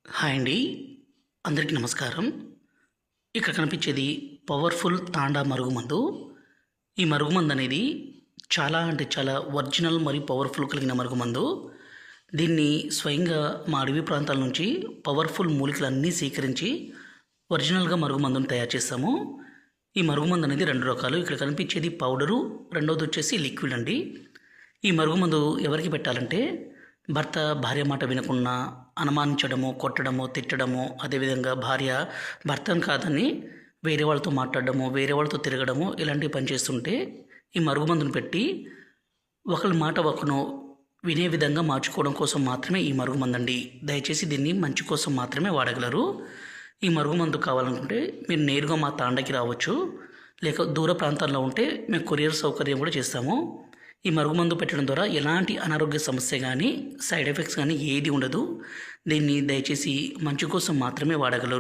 Hi అండి. అందరికీ నమస్కారం. ఇక్కడ కనిపించేది పవర్ఫుల్ తాండా మరుగుమందు. ఈ మరుగుమందు అనేది చాలా అంటే చాలా ఒరిజినల్ మరియు పవర్ఫుల్ కలిగిన మరుగుమందు. దీన్ని స్వయంగా మా అడవి ప్రాంతాల నుంచి పవర్ఫుల్ మూలికలన్నీ సేకరించి ఒరిజినల్గా మరుగుమందును తయారు చేస్తాము. ఈ మరుగుమందు అనేది 2 రకాలు. ఇక్కడ కనిపించేది పౌడరు, రెండవది వచ్చేసి లిక్విడ్ అండి. ఈ మరుగుమందు ఎవరికి పెట్టాలంటే భర్త భార్య మాట వినకుండా అనుమానించడము, కొట్టడము, తిట్టడము, అదేవిధంగా భార్య భర్తను కాదని వేరే వాళ్ళతో మాట్లాడడము, వేరే వాళ్ళతో తిరగడము, ఇలాంటివి పనిచేస్తుంటే ఈ మరుగుమందును పెట్టి ఒకరి మాట ఒకరు వినే విధంగా మార్చుకోవడం కోసం మాత్రమే ఈ మరుగుమందండి. దయచేసి దీన్ని మంచి కోసం మాత్రమే వాడగలరు. ఈ మరుగుమందు కావాలనుకుంటే మీరు నేరుగా మా తాండకి రావచ్చు, లేక దూర ప్రాంతాల్లో ఉంటే మేము కొరియర్ సౌకర్యం కూడా చేస్తాము. ఈ మరుగుమందు పెట్టడం ద్వారా ఎలాంటి అనారోగ్య సమస్య కానీ సైడ్ ఎఫెక్ట్స్ కానీ ఏది ఉండదు. దీన్ని దయచేసి మంచి కోసం మాత్రమే వాడగలరు.